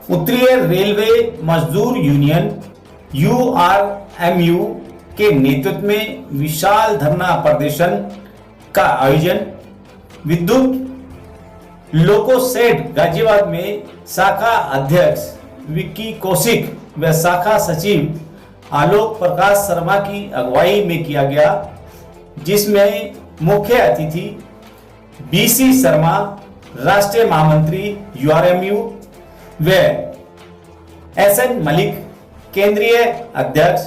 उत्तरीय रेलवे मजदूर union URMU के नेतृत्व में विशाल धरना प्रदर्शन का आयोजन। विद्युत लोको सेड गाजियाबाद में शाखा अध्यक्ष विक्की कौशिक व शाखा सचिव आलोक प्रकाश शर्मा की अगुवाई में किया गया, जिसमें मुख्य अतिथि BC शर्मा, राष्ट्रीय महामंत्री URMU व SN मलिक, केंद्रीय अध्यक्ष,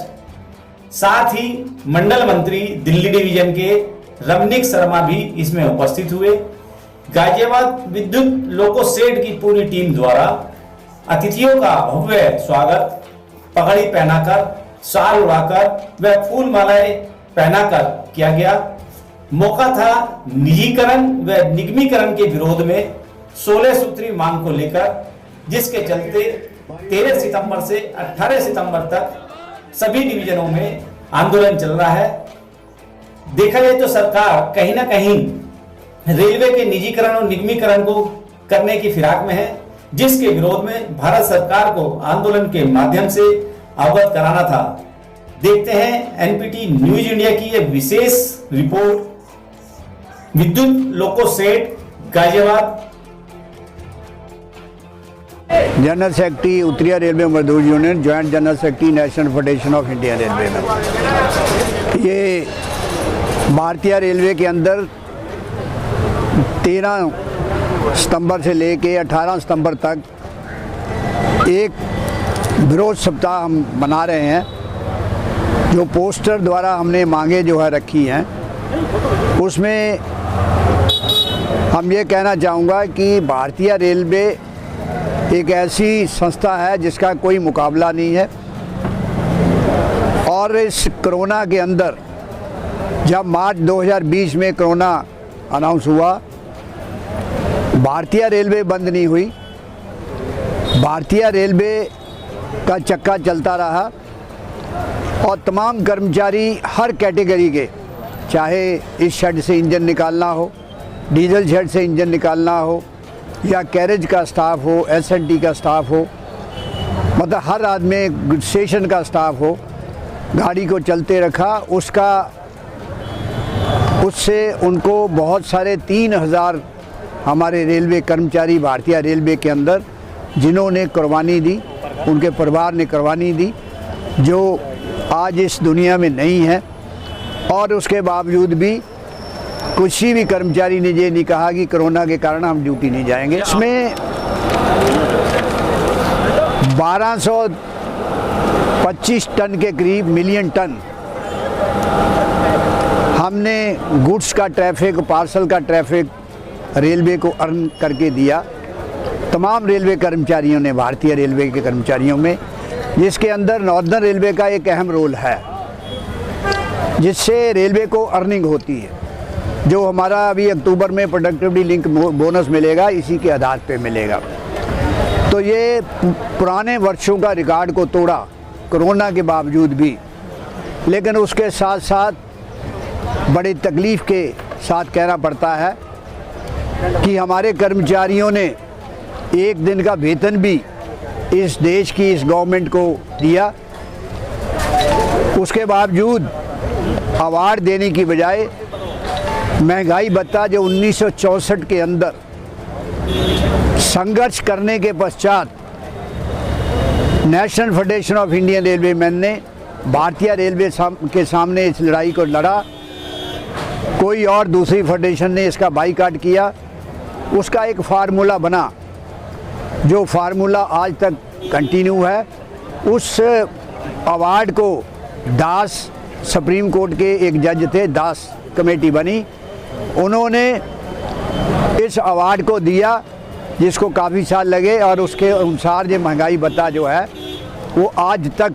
साथ ही मंडल मंत्री दिल्ली डिवीजन के रमनीक शर्मा भी इसमें उपस्थित हुए। गाजियाबाद विद्युत लोको सेड की पूरी टीम द्वारा अतिथियों का भव्य स्वागत पगड़ी पहनाकर, शाल उड़ाकर व फूल मालाएं पहनाकर किया गया। मौका था निजीकरण व निगमीकरण के विरोध में 16 सूत्री मांग को लेकर, जिसके चलते 13 सितंबर से 18 सितंबर तक सभी डिवीजनों में आंदोलन चल रहा है। देखा जाए तो सरकार कहीं ना कहीं रेलवे के निजीकरण और निगमीकरण को करने की फिराक में है, जिसके विरोध में भारत सरकार को आंदोलन के माध्यम से अवगत कराना था। देखते हैं NPT न्यूज इंडिया की यह विशेष रिपोर्ट। विद्युत लोको सेड गाजियाबाद। जनरल सेक्रेटरी उत्तरीय रेलवे मजदूर union, joint general secretary national federation of Indian railway में। ये भारतीय रेलवे के अंदर 13 सितंबर से लेके 18 सितंबर तक एक विरोध सप्ताह हम मना रहे हैं। जो पोस्टर द्वारा हमने मांगे जो है रखी हैं, उसमें हम ये कहना चाहूँगा कि भारतीय रेलवे एक ऐसी संस्था है जिसका कोई मुकाबला नहीं है। और इस कोरोना के अंदर जब मार्च 2020 में कोरोना अनाउंस हुआ, भारतीय रेलवे बंद नहीं हुई। भारतीय रेलवे का चक्का चलता रहा और तमाम कर्मचारी हर कैटेगरी के, चाहे इस शेड से इंजन निकालना हो, डीजल शेड से इंजन निकालना हो, या कैरेज का स्टाफ हो, SNT का स्टाफ हो, मतलब हर आदमी स्टेशन का स्टाफ हो, गाड़ी को चलते रखा। उससे उनको बहुत सारे 3000 हमारे रेलवे कर्मचारी भारतीय रेलवे के अंदर जिन्होंने कुर्बानी दी, उनके परिवार ने कुर्बानी दी, जो आज इस दुनिया में नहीं है। और उसके बावजूद भी किसी भी कर्मचारी ने ये नहीं कहा कि कोरोना के कारण हम ड्यूटी नहीं जाएंगे। इसमें 1225 टन के करीब मिलियन टन हमने गुड्स का ट्रैफिक, पार्सल का ट्रैफिक रेलवे को अर्न करके दिया तमाम रेलवे कर्मचारियों ने, भारतीय रेलवे के कर्मचारियों में, जिसके अंदर नॉर्दर्न रेलवे का एक अहम रोल है, जिससे रेलवे को अर्निंग होती है। जो हमारा अभी अक्टूबर में प्रोडक्टिविटी लिंक बोनस मिलेगा, इसी के आधार पे मिलेगा। तो ये पुराने वर्षों का रिकॉर्ड को तोड़ा कोरोना के बावजूद भी, लेकिन उसके साथ साथ बड़ी तकलीफ़ के साथ कहना पड़ता है कि हमारे कर्मचारियों ने एक दिन का वेतन भी इस देश की इस गवर्नमेंट को दिया। उसके बावजूद अवार्ड देने की बजाय महंगाई भत्ता जो 1964 के अंदर संघर्ष करने के पश्चात national federation of Indian railway man ने भारतीय रेलवे के सामने इस लड़ाई को लड़ा। कोई और दूसरी फेडरेशन ने इसका बाईकाट किया। उसका एक फार्मूला बना, जो फार्मूला आज तक कंटिन्यू है। उस अवार्ड को दास, सुप्रीम कोर्ट के एक जज थे, दास कमेटी बनी, उन्होंने इस अवार्ड को दिया, जिसको काफ़ी साल लगे। और उसके अनुसार ये महंगाई भत्ता जो है वो आज तक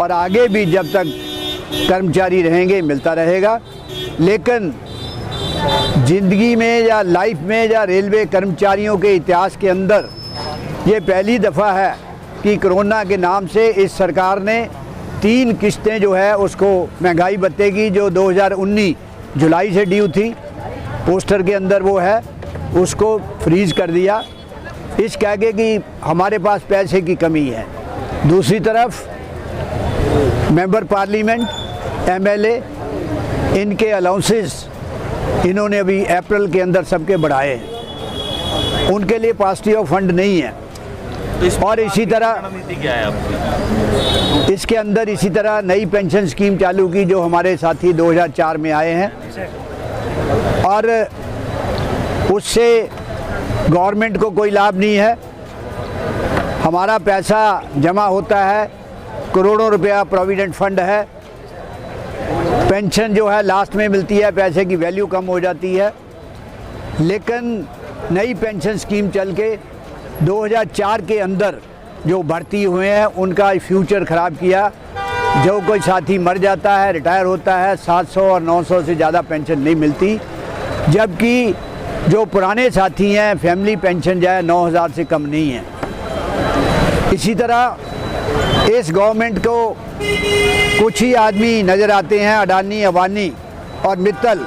और आगे भी जब तक कर्मचारी रहेंगे मिलता रहेगा। लेकिन ज़िंदगी में या लाइफ में या रेलवे कर्मचारियों के इतिहास के अंदर ये पहली दफ़ा है कि कोरोना के नाम से इस सरकार ने 3 किस्तें जो है उसको महंगाई भत्ते की, जो 2019 जुलाई से ड्यू थी, पोस्टर के अंदर वो है, उसको फ्रीज़ कर दिया। इस कह के कि हमारे पास पैसे की कमी है। दूसरी तरफ मेंबर पार्लियामेंट, एमएलए, इनके अलाउंसेस इन्होंने अभी अप्रैल के अंदर सबके बढ़ाए हैं, उनके लिए पार्टी ऑफ फंड नहीं है। और इसी तरह क्या है आपकी? इसके अंदर इसी तरह नई पेंशन स्कीम चालू की जो हमारे साथी 2004 में आए हैं, और उससे गवर्नमेंट को कोई लाभ नहीं है। हमारा पैसा जमा होता है, करोड़ों रुपया प्रोविडेंट फंड है, पेंशन जो है लास्ट में मिलती है, पैसे की वैल्यू कम हो जाती है। लेकिन नई पेंशन स्कीम चल के 2004 के अंदर जो भर्ती हुए हैं उनका फ्यूचर ख़राब किया। जो कोई साथी मर जाता है, रिटायर होता है, 700 और 900 से ज़्यादा पेंशन नहीं मिलती, जबकि जो पुराने साथी हैं फैमिली पेंशन जो है 9000 से कम नहीं है। इसी तरह इस गवर्नमेंट को कुछ ही आदमी नज़र आते हैं, अडानी, अंबानी और मित्तल।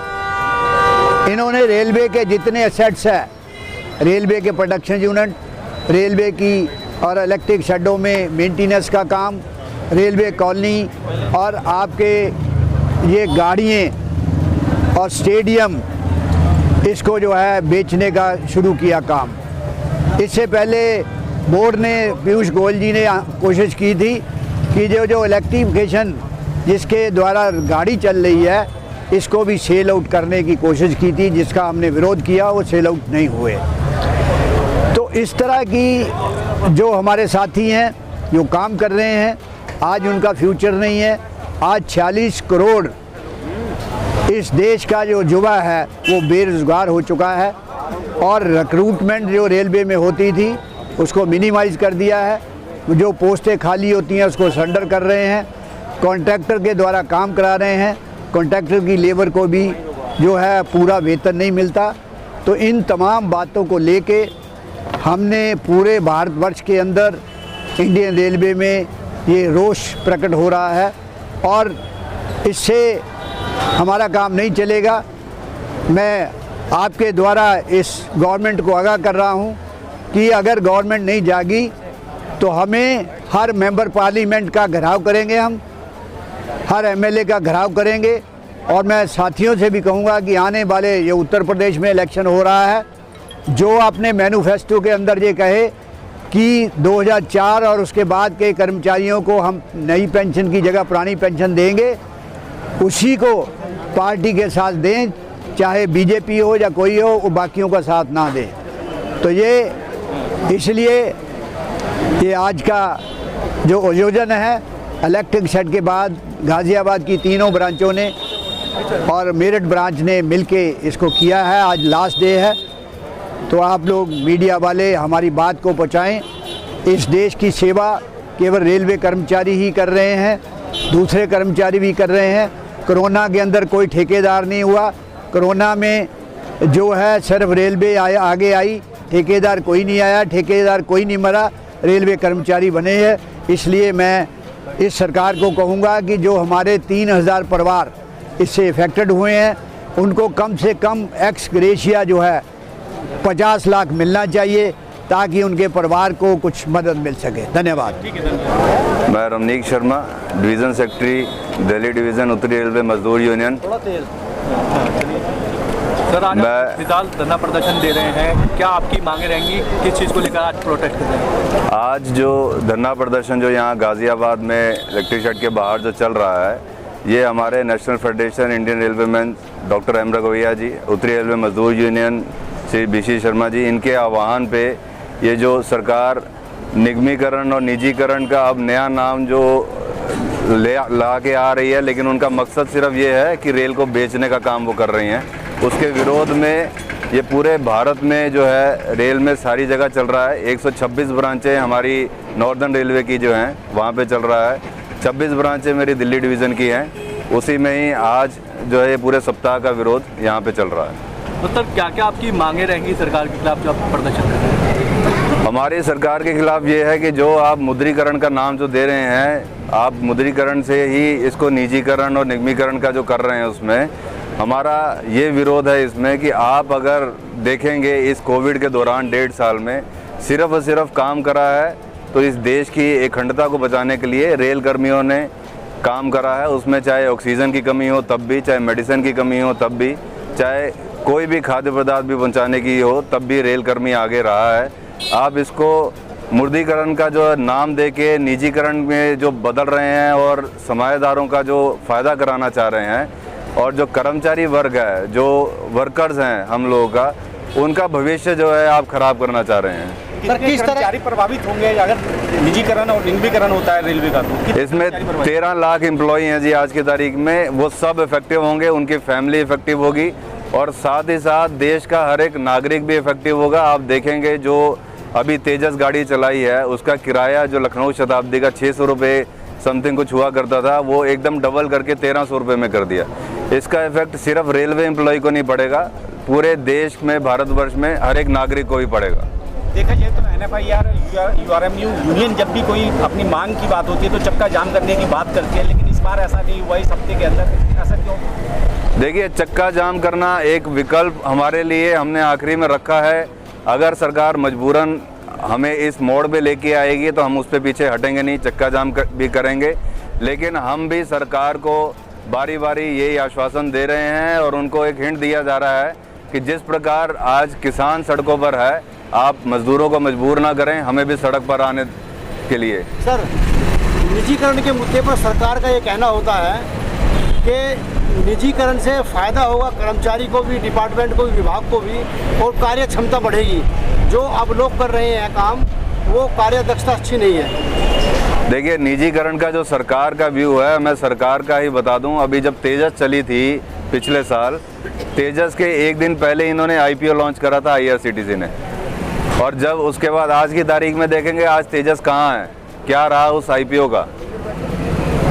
इन्होंने रेलवे के जितने एसेट्स हैं, रेलवे के प्रोडक्शन यूनिट, रेलवे की और इलेक्ट्रिक शेडों में मेंटेनेंस का काम, रेलवे कॉलोनी और आपके ये गाड़ियाँ और स्टेडियम, इसको जो है बेचने का शुरू किया काम। इससे पहले बोर्ड ने, पीयूष गोयल जी ने कोशिश की थी कि जो इलेक्ट्रिफिकेशन जिसके द्वारा गाड़ी चल रही है इसको भी सेल आउट करने की कोशिश की थी, जिसका हमने विरोध किया, वो सेल आउट नहीं हुए। तो इस तरह की जो हमारे साथी हैं जो काम कर रहे हैं, आज उनका फ्यूचर नहीं है। आज 46 करोड़ इस देश का जो युवा है वो बेरोज़गार हो चुका है, और रिक्रूटमेंट जो रेलवे में होती थी उसको मिनिमाइज़ कर दिया है। जो पोस्टें खाली होती हैं उसको सरेंडर कर रहे हैं, कॉन्ट्रैक्टर के द्वारा काम करा रहे हैं, कॉन्ट्रैक्टर की लेबर को भी जो है पूरा वेतन नहीं मिलता। तो इन तमाम बातों को लेके हमने पूरे भारतवर्ष के अंदर इंडियन रेलवे में ये रोष प्रकट हो रहा है, और इससे हमारा काम नहीं चलेगा। मैं आपके द्वारा इस गवर्नमेंट को आगाह कर रहा हूँ कि अगर गवर्नमेंट नहीं जागी तो हमें हर मेंबर पार्लियामेंट का घेराव करेंगे, हम हर एमएलए का घेराव करेंगे। और मैं साथियों से भी कहूँगा कि आने वाले ये उत्तर प्रदेश में इलेक्शन हो रहा है, जो अपने मैनिफेस्टो के अंदर ये कहे कि 2004 और उसके बाद के कर्मचारियों को हम नई पेंशन की जगह पुरानी पेंशन देंगे, उसी को पार्टी के साथ दें, चाहे बीजेपी हो या कोई हो, वो बाकियों का साथ ना दें। तो ये इसलिए ये आज का जो आयोजन है, इलेक्ट्रिक शेड के बाद गाज़ियाबाद की तीनों ब्रांचों ने और मेरठ ब्रांच ने मिलके इसको किया है। आज लास्ट डे है, तो आप लोग मीडिया वाले हमारी बात को पहुँचाएँ। इस देश की सेवा केवल रेलवे कर्मचारी ही कर रहे हैं, दूसरे कर्मचारी भी कर रहे हैं। कोरोना के अंदर कोई ठेकेदार नहीं हुआ, कोरोना में जो है सिर्फ रेलवे आगे आई, ठेकेदार कोई नहीं आया, ठेकेदार कोई नहीं मरा, रेलवे कर्मचारी बने हैं। इसलिए मैं इस सरकार को कहूँगा कि जो हमारे 3000 परिवार इससे इफ़ेक्टेड हुए हैं उनको कम से कम एक्स ग्रेशिया जो है 50 लाख मिलना चाहिए, ताकि उनके परिवार को कुछ मदद मिल सके। धन्यवाद। मैं Ramnik Sharma, division secretary, Delhi division, उत्तरी रेलवे मजदूर यूनियन। सर, आज आप फिलहाल धरना प्रदर्शन दे रहे हैं, क्या आपकी मांगे रहेंगी, किस चीज़ को लेकर आज प्रोटेस्ट कर रहे हैं? आज जो धरना प्रदर्शन जो यहाँ गाज़ियाबाद में इलेक्ट्रिक शेड के बाहर जो चल रहा है, ये हमारे national federation Indian railwaymen doctor M Raghuvaiah ji, उत्तरी रेलवे मजदूर यूनियन श्री बीसी शर्मा जी, इनके आह्वान पे ये जो सरकार निगमीकरण और निजीकरण का अब नया नाम जो ला के आ रही है, लेकिन उनका मकसद सिर्फ ये है कि रेल को बेचने का काम वो कर रही हैं। उसके विरोध में ये पूरे भारत में जो है रेल में सारी जगह चल रहा है। 126 ब्रांचें हमारी नॉर्दर्न रेलवे की जो हैं वहाँ पे चल रहा है, 26 ब्रांचें मेरी दिल्ली डिवीज़न की हैं। उसी में ही आज जो है ये पूरे सप्ताह का विरोध यहाँ पे चल रहा है। तो सर, क्या क्या आपकी मांगे रहेंगी सरकार के खिलाफ जो आप प्रदर्शन कर रहे हैं? हमारी सरकार के खिलाफ ये है कि जो आप मुद्रीकरण का नाम जो दे रहे हैं, आप मुद्रीकरण से ही इसको निजीकरण और निगमीकरण का जो कर रहे हैं, उसमें हमारा ये विरोध है इसमें कि आप अगर देखेंगे इस कोविड के दौरान 1.5 साल में सिर्फ और सिर्फ काम करा है तो इस देश की अखंडता को बचाने के लिए रेल कर्मियों ने काम करा है। उसमें चाहे ऑक्सीजन की कमी हो तब भी, चाहे मेडिसिन की कमी हो तब भी, चाहे कोई भी खाद्य पदार्थ भी पहुंचाने की हो तब भी रेल कर्मी आगे रहा है। आप इसको मुर्दीकरण का जो नाम दे के निजीकरण में जो बदल रहे हैं और सरमाएदारों का जो फ़ायदा कराना चाह रहे हैं, और जो कर्मचारी वर्ग है, जो वर्कर्स हैं हम लोगों का, उनका भविष्य जो है आप खराब करना चाह रहे हैं। सर किस तरह प्रभावित होंगे अगर निजीकरण और निगमीकरण होता है रेलवे का? तो इसमें 13 लाख एम्प्लॉई हैं जी आज की तारीख में, वो सब इफेक्टिव होंगे, उनकी फैमिली इफेक्टिव होगी और साथ ही साथ देश का हर एक नागरिक भी इफेक्टिव होगा। आप देखेंगे जो अभी तेजस गाड़ी चलाई है उसका किराया जो लखनऊ शताब्दी का 600 रुपये समथिंग कुछ हुआ करता था, वो एकदम डबल करके 1300 रुपये में कर दिया। इसका इफेक्ट सिर्फ रेलवे एम्प्लॉय को नहीं पड़ेगा, पूरे देश में, भारतवर्ष में हर एक नागरिक को भी पड़ेगा। देखा जाए तो NFIR, URMU यूनियन जब भी कोई अपनी मांग की बात होती है तो चक्का जाम करने की बात करती है, लेकिन इस बार ऐसा नहीं हुआ इस हफ्ते के अंदर, ऐसा क्यों? देखिए, चक्का जाम करना एक विकल्प हमारे लिए हमने आखिरी में रखा है। अगर सरकार मजबूरन हमें इस मोड़ पे लेके आएगी तो हम उस पर पीछे हटेंगे नहीं, चक्का जाम भी करेंगे। लेकिन हम भी सरकार को बारी बारी यही आश्वासन दे रहे हैं और उनको एक हिंट दिया जा रहा है कि जिस प्रकार आज किसान सड़कों पर है, आप मजदूरों को मजबूर ना करें, हमें भी सड़क पर आने के लिए। सर, निजीकरण के मुद्दे पर सरकार का ये कहना होता है कि निजीकरण से फ़ायदा होगा कर्मचारी को भी, डिपार्टमेंट को भी, विभाग को भी, और कार्य क्षमता बढ़ेगी। जो अब लोग कर रहे हैं काम, वो कार्य दक्षता अच्छी नहीं है। देखिए, निजीकरण का जो सरकार का व्यू है, मैं सरकार का ही बता दूं। अभी जब तेजस चली थी पिछले साल, तेजस के एक दिन पहले इन्होंने IPO लॉन्च करा था IRCTC ने, और जब उसके बाद आज की तारीख में देखेंगे आज तेजस कहाँ है, क्या रहा उस IPO का।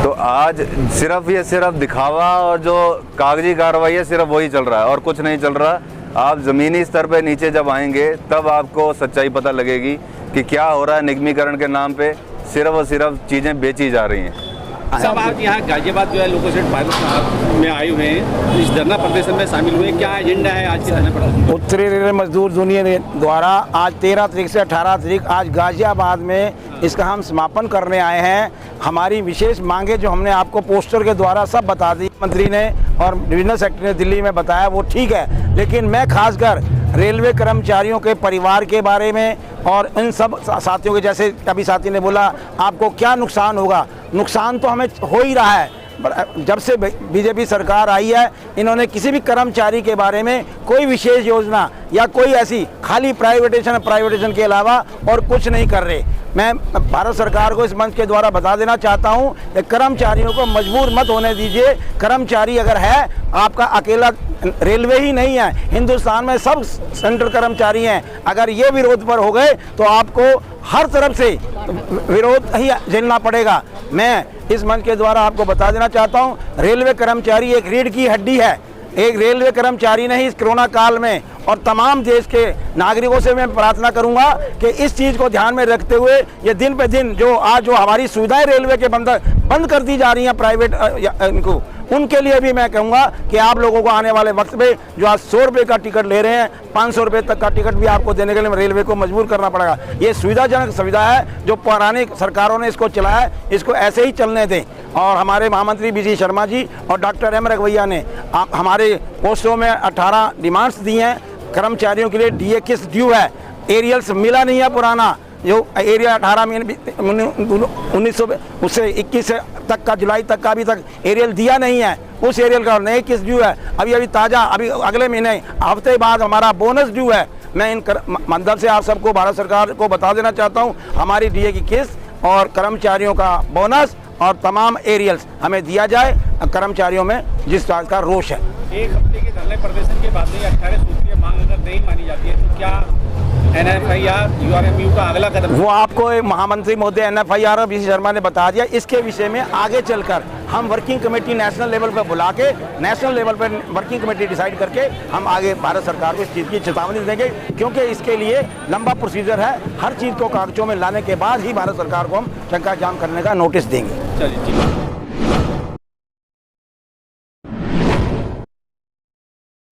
तो आज सिर्फ दिखावा और जो कागजी कार्रवाई है सिर्फ वही चल रहा है और कुछ नहीं चल रहा। आप ज़मीनी स्तर पे नीचे जब आएंगे तब आपको सच्चाई पता लगेगी कि क्या हो रहा है। निगमीकरण के नाम पे सिर्फ और सिर्फ चीज़ें बेची जा रही हैं। सब आज यहाँ गाजियाबाद जो है लोकोसेट पायलट में आए हुए हैं, इस धरना प्रदर्शन में शामिल हुए, क्या एजेंडा है आज के धरना प्रदर्शन? उत्तरी रेलवे मजदूर यूनियन द्वारा आज 13 तारीख से 18 तारीख आज गाजियाबाद में इसका हम समापन करने आए हैं। हमारी विशेष मांगे जो हमने आपको पोस्टर के द्वारा सब बता दी, मंत्री ने और डिविजनल सेक्रेटरी ने दिल्ली में बताया, वो ठीक है, लेकिन मैं खासकर रेलवे कर्मचारियों के परिवार के बारे में और इन सब साथियों के, जैसे कभी साथी ने बोला आपको क्या नुकसान होगा, नुकसान तो हमें हो ही रहा है। जब से बीजेपी सरकार आई है, इन्होंने किसी भी कर्मचारी के बारे में कोई विशेष योजना या कोई ऐसी, खाली प्राइवेटेशन के अलावा और कुछ नहीं कर रहे। मैं भारत सरकार को इस मंच के द्वारा बता देना चाहता हूं कि कर्मचारियों को मजबूर मत होने दीजिए। कर्मचारी अगर है, आपका अकेला रेलवे ही नहीं है, हिंदुस्तान में सब सेंट्रल कर्मचारी हैं। अगर ये विरोध पर हो गए तो आपको हर तरफ से विरोध ही झेलना पड़ेगा। मैं इस मंच के द्वारा आपको बता देना चाहता हूं, रेलवे कर्मचारी एक रीढ़ की हड्डी है। एक रेलवे कर्मचारी ने इस कोरोना काल में, और तमाम देश के नागरिकों से मैं प्रार्थना करूंगा कि इस चीज़ को ध्यान में रखते हुए ये दिन पे दिन जो हमारी सुविधाएं रेलवे के बंद कर दी जा रही हैं प्राइवेट इनको, उनके लिए भी मैं कहूँगा कि आप लोगों को आने वाले वक्त में जो आज 100 रुपये का टिकट ले रहे हैं, 500 रुपये तक का टिकट भी आपको देने के लिए रेलवे को मजबूर करना पड़ेगा। ये सुविधाजनक सुविधा है, जो पुरानी सरकारों ने इसको चलाया है, इसको ऐसे ही चलने दें। और हमारे महामंत्री BG शर्मा जी और डॉक्टर M रघवैया ने हमारे पोस्टों में 18 डिमांड्स दी हैं। कर्मचारियों के लिए DA किस ड्यू है, एरियल्स मिला नहीं है पुराना, जो एरिया 18 में 1900 उससे 21 तक का, जुलाई तक का अभी तक एरियल दिया नहीं है, उस एरियल का नए किस ड्यू है। अभी ताज़ा अभी अगले महीने हफ्ते बाद हमारा बोनस ड्यू है। मैं इन मंदब से आप सबको, भारत सरकार को बता देना चाहता हूँ, हमारी DA की किस्त और कर्मचारियों का बोनस और तमाम एरियल्स हमें दिया जाए। कर्मचारियों में जिस बात का रोष है, एक हफ्ते के धरने प्रदर्शन के बाद 18 सूत्रीय मांग अगर नहीं मानी जाती है तो क्या NFIR URMU का अगला कदम? वो आपको महामंत्री महोदय NFIR और BC शर्मा ने बता दिया। इसके विषय में आगे चलकर हम वर्किंग कमेटी नेशनल लेवल पर बुला के, नेशनल लेवल पर वर्किंग कमेटी डिसाइड करके हम आगे भारत सरकार को इस चीज़ की चेतावनी देंगे, क्योंकि इसके लिए लंबा प्रोसीजर है। हर चीज़ को कागजों में लाने के बाद ही भारत सरकार को हम चक्का जाम करने का नोटिस देंगे। चलिए, ठीक है।